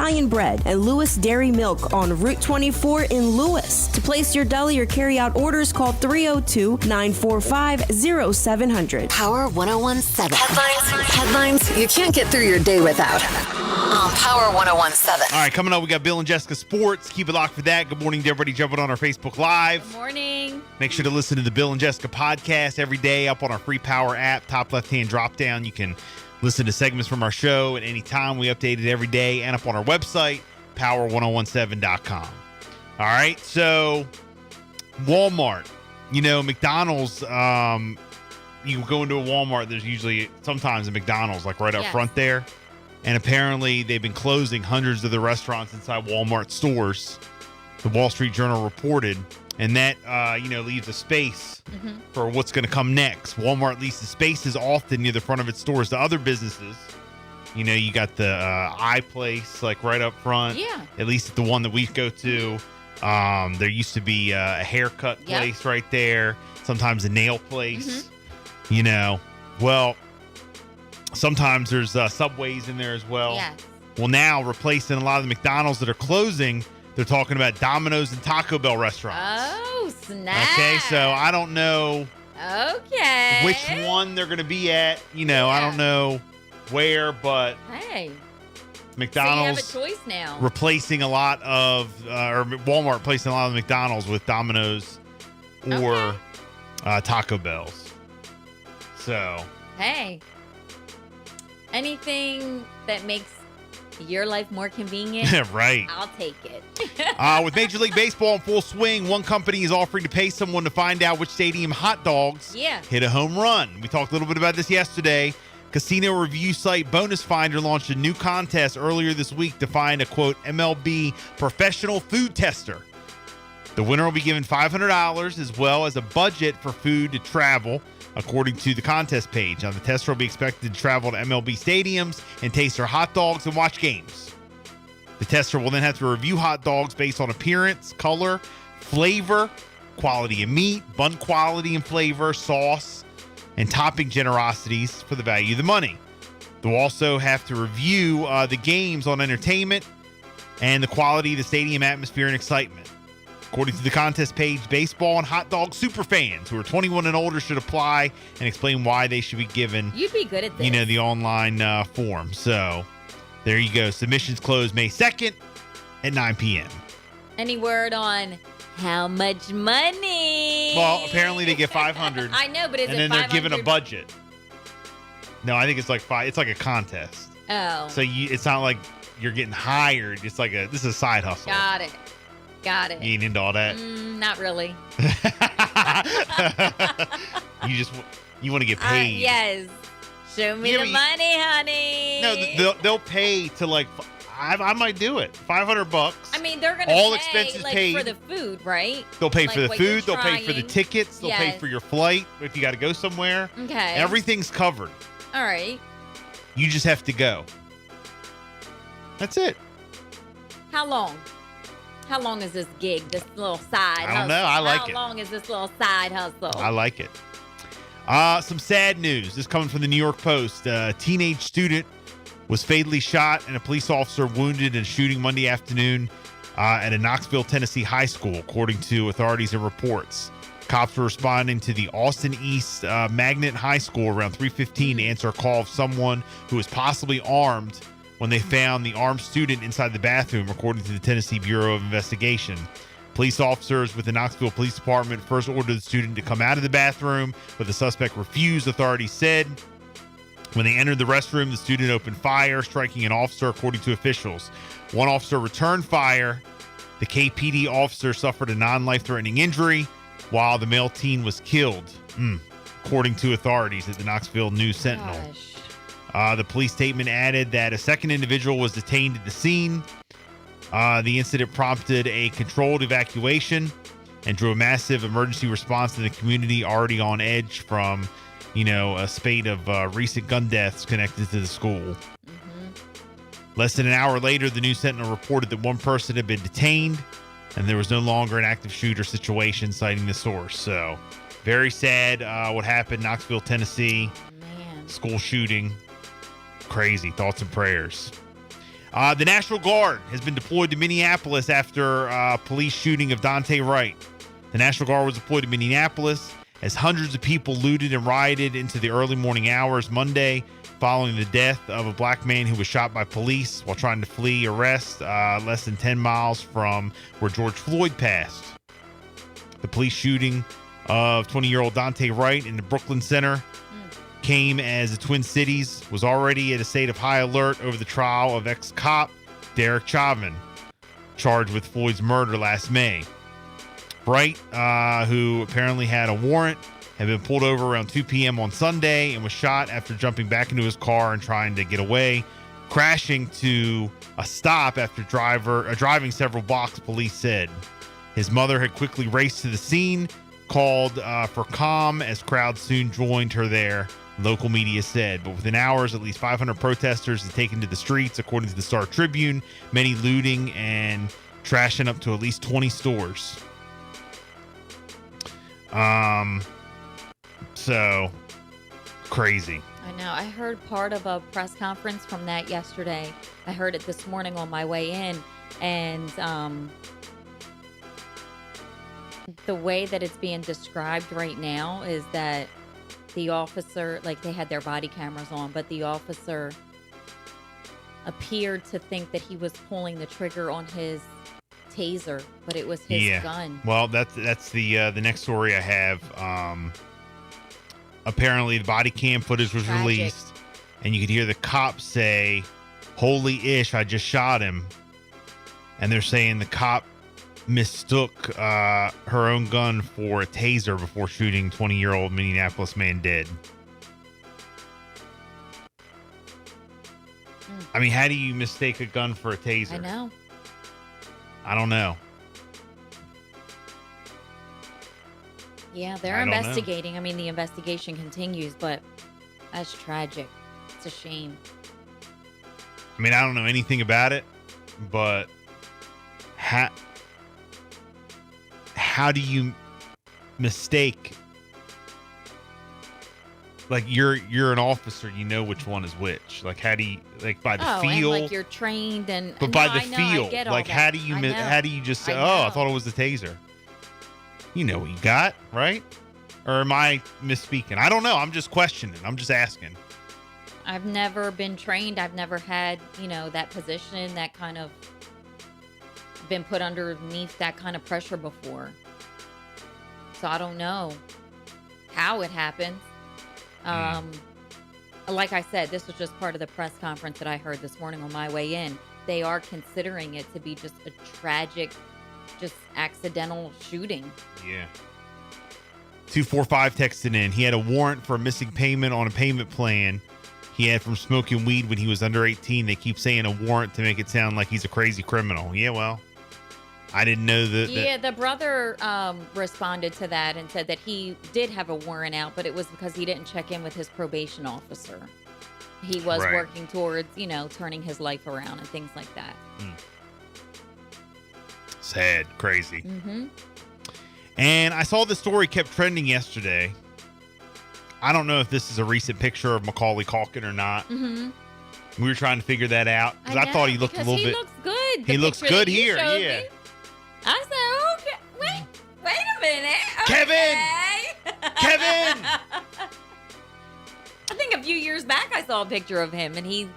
Italian Bread, and Lewis Dairy Milk on Route 24 in Lewis. To place your deli or carry-out orders, call 302-945-0700. Power 101.7. Headlines you can't get through your day without. On Power 101.7. All right, coming up, we got Bill and Jessica Sports. Keep it locked for that. Good morning to everybody jumping on our Facebook Live. Good morning. Make sure to listen to the Bill and Jessica podcast every day up on our free Power app, top left-hand drop-down. You can listen to segments from our show at any time. We update it every day and up on our website, power1017.com. All right, so Walmart. You know, McDonald's, you go into a Walmart, there's usually sometimes a McDonald's like right up front there. And apparently they've been closing hundreds of the restaurants inside Walmart stores. The Wall Street Journal reported. And that, leaves a space for what's going to come next. Walmart leases spaces often near the front of its stores to other businesses. You know, you got the iPlace, like right up front. Yeah. At least at the one that we go to. There used to be a haircut place right there. Sometimes a nail place. You know, well, sometimes there's Subways in there as well. Yeah. Well, now replacing a lot of the McDonald's that are closing, they're talking about Dominos and Taco Bell restaurants. Oh, snap. Okay, so I don't know which one they're going to be at. You know, I don't know where, but hey, McDonald's so you have a choice now. replacing a lot of, or Walmart replacing a lot of McDonald's with Domino's or Taco Bells. So. Hey, anything that makes your life more convenient, right? I'll take it. With Major League Baseball in full swing, one company is offering to pay someone to find out which stadium hot dogs hit a home run. We talked a little bit about this yesterday. Casino review site Bonus Finder launched a new contest earlier this week to find a, quote, MLB professional food tester. The winner will be given $500 as well as a budget for food to travel, according to the contest page. Now, the tester will be expected to travel to MLB stadiums and taste their hot dogs and watch games. The tester will then have to review hot dogs based on appearance, color, flavor, quality of meat, bun quality and flavor, sauce, and topping generosities for the value of the money. They'll also have to review the games on entertainment and the quality of the stadium atmosphere and excitement. According to the contest page, baseball and hot dog super fans who are 21 and older should apply and explain why they should be given, You'd be good at this. you know, the online form. So there you go. Submissions close May 2nd at 9 p.m. Any word on how much money? Well, apparently they get $500. I know, but is and it then they're given a 500? budget. No, I think it's like it's like a contest. Oh. So it's not like you're getting hired. It's like this is a side hustle. Got it. You ain't into all that? Not really. You want to get paid. Yes. Show me the money, honey. No, they'll pay to like. I might do it. $500. I mean, they're gonna all pay, expenses like, paid for the food, right? They'll pay like for the what food. you're They'll pay for the trying. tickets. They'll pay for your flight if you got to go somewhere. Okay. Everything's covered. All right. You just have to go. That's it. How long? How long is this gig? This little side hustle? I don't know. I like it. How long is this little side hustle? I like it. Some sad news. This coming from the New York Post. A teenage student was fatally shot and a police officer wounded in a shooting Monday afternoon at a Knoxville, Tennessee high school, according to authorities and reports. Cops were responding to the Austin East Magnet High School around 3:15 to answer a call of someone who was possibly armed when they found the armed student inside the bathroom, according to the Tennessee Bureau of Investigation. Police officers with the Knoxville Police Department first ordered the student to come out of the bathroom, but the suspect refused, authorities said. When they entered the restroom, the student opened fire, striking an officer, according to officials. One officer returned fire. The KPD officer suffered a non-life-threatening injury, while the male teen was killed, according to authorities at the Knoxville News Sentinel. The police statement added that a second individual was detained at the scene. The incident prompted a controlled evacuation and drew a massive emergency response in the community already on edge from, a spate of recent gun deaths connected to the school. Less than an hour later, the News Sentinel reported that one person had been detained and there was no longer an active shooter situation, citing the source. So, very sad what happened, Knoxville, Tennessee. Man. School shooting. Crazy. Thoughts and prayers. The National Guard has been deployed to Minneapolis after police shooting of Dante Wright. The National Guard was deployed to Minneapolis as hundreds of people looted and rioted into the early morning hours Monday following the death of a black man who was shot by police while trying to flee arrest less than 10 miles from where George Floyd passed. The police shooting of 20-year-old Dante Wright in the Brooklyn Center came as the Twin Cities was already at a state of high alert over the trial of ex-cop Derek Chauvin, charged with Floyd's murder last May. Wright, who apparently had a warrant, had been pulled over around 2 p.m. on Sunday and was shot after jumping back into his car and trying to get away, crashing to a stop after driving several blocks, police said. His mother had quickly raced to the scene, called for calm as crowds soon joined her there, local media said. But within hours, at least 500 protesters had taken to the streets, according to the Star Tribune, many looting and trashing up to at least 20 stores. So crazy. I know. I heard part of a press conference from that yesterday. I heard it this morning on my way in, and the way that it's being described right now is that the officer, like, they had their body cameras on, but the officer appeared to think that he was pulling the trigger on his taser, but it was his gun. Well, that's the next story I have. Apparently, the body cam footage was released, and you could hear the cops say, "Holy ish, I just shot him." And they're saying the cop mistook her own gun for a taser before shooting 20-year-old Minneapolis man dead. I mean, how do you mistake a gun for a taser? I know. I don't know. Yeah, they're investigating. I mean, the investigation continues, but that's tragic. It's a shame. I mean, I don't know anything about it, but how do you mistake? Like, you're an officer, you know which one is which. Like, how do you, like, by the feel? And like, you're trained and but by the feel, like, how do you just say, I thought it was the taser? You know what you got, right? Or am I misspeaking? I don't know. I'm just questioning. I'm just asking. I've never been trained. I've never had, that position, that kind of been put underneath that kind of pressure before. So I don't know how it happened. Like I said, this was just part of the press conference that I heard this morning on my way in. They are considering it to be just a tragic, just accidental shooting. Yeah. 245 texted in. He had a warrant for a missing payment on a payment plan he had from smoking weed when he was under 18. They keep saying a warrant to make it sound like he's a crazy criminal. Yeah, well, I didn't know that. Yeah, the brother responded to that and said that he did have a warrant out, but it was because he didn't check in with his probation officer. He was working towards, turning his life around and things like that. Sad, crazy. Mm-hmm. And I saw the story kept trending yesterday. I don't know if this is a recent picture of Macaulay Culkin or not. Mm-hmm. We were trying to figure that out because I thought he looked a little bit. He looks good. He looks good here. Yeah. Me. I said, okay, wait a minute. Okay. Kevin. I think a few years back I saw a picture of him and he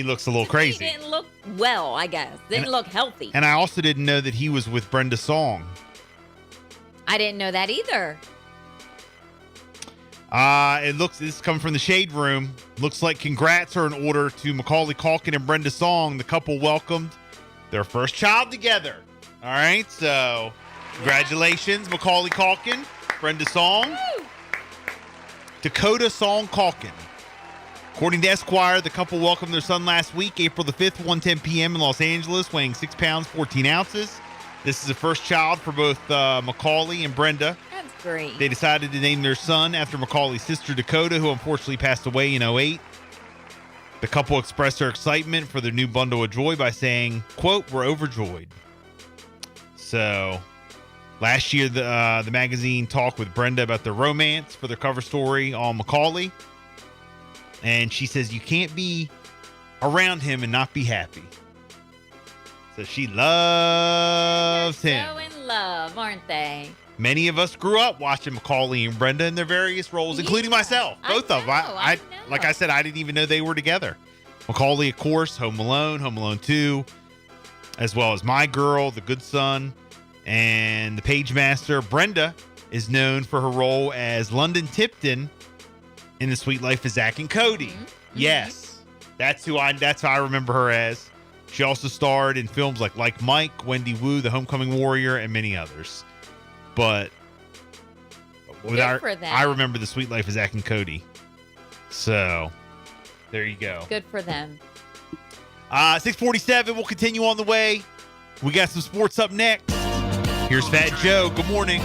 looks a little crazy. He didn't look well, I guess. Didn't look healthy. And I also didn't know that he was with Brenda Song. I didn't know that either. This is coming from the Shade Room. Looks like congrats are in order to Macaulay Culkin and Brenda Song. The couple welcomed their first child together. All right, so congratulations, Macaulay Culkin, Brenda Song. Woo! Dakota Song Culkin. According to Esquire, the couple welcomed their son last week, April the 5th, 1:10 p.m. in Los Angeles, weighing 6 pounds, 14 ounces. This is the first child for both Macaulay and Brenda. That's great. They decided to name their son after Macaulay's sister, Dakota, who unfortunately passed away in 2008. The couple expressed their excitement for their new bundle of joy by saying, quote, "We're overjoyed." So last year, the magazine talked with Brenda about their romance for their cover story on Macaulay. And she says, you can't be around him and not be happy. So she loves him. So in love, aren't they? Many of us grew up watching Macaulay and Brenda in their various roles, including myself. Both of them. I like I said, I didn't even know they were together. Macaulay, of course, Home Alone 2, as well as My Girl, The Good Son, and The Page Master. Brenda is known for her role as London Tipton in The Sweet Life of Zack and Cody. Mm-hmm. Yes, that's how I remember her as. She also starred in films like Mike, Wendy Wu, The Homecoming Warrior, and many others. But I remember The Sweet Life of Zack and Cody. So there you go. Good for them. 6:47. We'll continue on the way. We got some sports up next. Here's Fat Joe. Good morning.